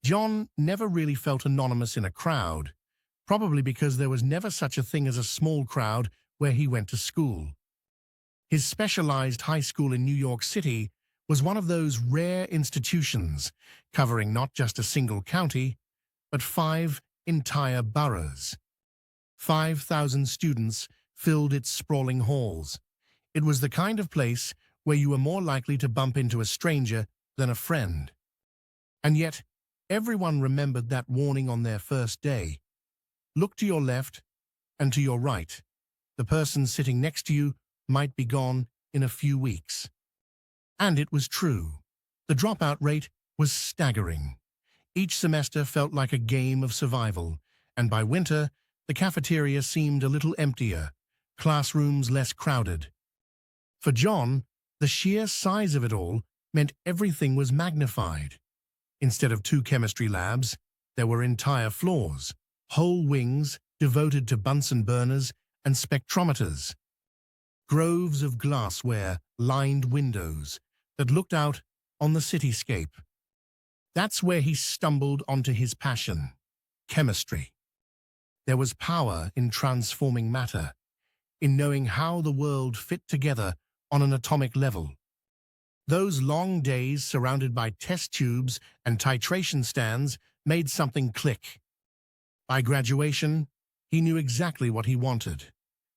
John never really felt anonymous in a crowd, probably because there was never such a thing as a small crowd where he went to school. His specialized high school in New York City was one of those rare institutions covering not just a single county, but 5 entire boroughs. 5,000 students filled its sprawling halls. It was the kind of place where you were more likely to bump into a stranger than a friend. And yet, everyone remembered that warning on their first day. Look to your left and to your right. The person sitting next to you might be gone in a few weeks. And it was true. The dropout rate was staggering. Each semester felt like a game of survival, and by winter, the cafeteria seemed a little emptier, classrooms less crowded. For John, the sheer size of it all meant everything was magnified. Instead of 2 chemistry labs, there were entire floors, whole wings devoted to Bunsen burners and spectrometers. Groves of glassware lined windows that looked out on the cityscape. That's where he stumbled onto his passion, chemistry. There was power in transforming matter, in knowing how the world fit together on an atomic level. Those long days surrounded by test tubes and titration stands made something click. By graduation, he knew exactly what he wanted: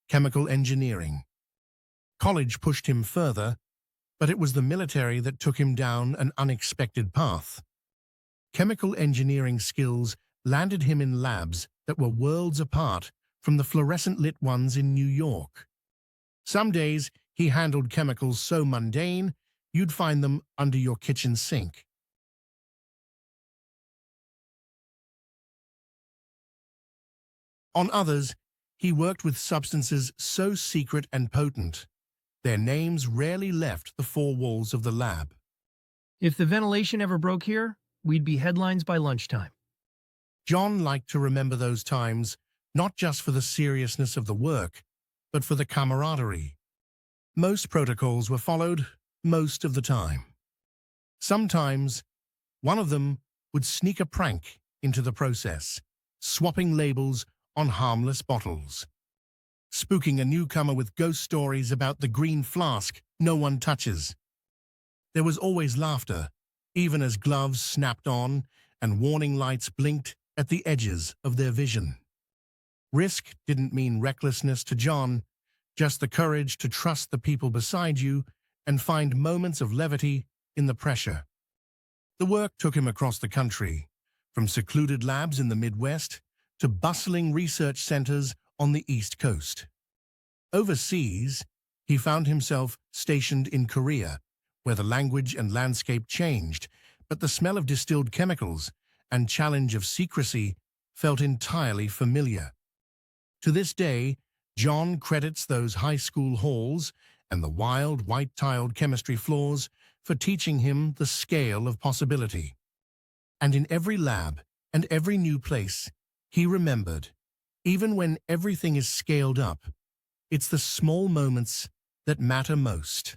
chemical engineering. College pushed him further, but it was the military that took him down an unexpected path. Chemical engineering skills landed him in labs that were worlds apart from the fluorescent-lit ones in New York. Some days, he handled chemicals so mundane, you'd find them under your kitchen sink. On others, he worked with substances so secret and potent, their names rarely left the 4 walls of the lab. If the ventilation ever broke here, we'd be headlines by lunchtime. John liked to remember those times, not just for the seriousness of the work, but for the camaraderie. Most protocols were followed most of the time. Sometimes, one of them would sneak a prank into the process, swapping labels on harmless bottles, spooking a newcomer with ghost stories about the green flask no one touches. There was always laughter, even as gloves snapped on and warning lights blinked at the edges of their vision. Risk didn't mean recklessness to John, just the courage to trust the people beside you and find moments of levity in the pressure. The work took him across the country, from secluded labs in the Midwest to bustling research centers on the East Coast. Overseas, he found himself stationed in Korea, where the language and landscape changed, but the smell of distilled chemicals and challenge of secrecy felt entirely familiar. To this day, John credits those high school halls and the wild, white-tiled chemistry floors for teaching him the scale of possibility. And in every lab and every new place, he remembered, even when everything is scaled up, it's the small moments that matter most.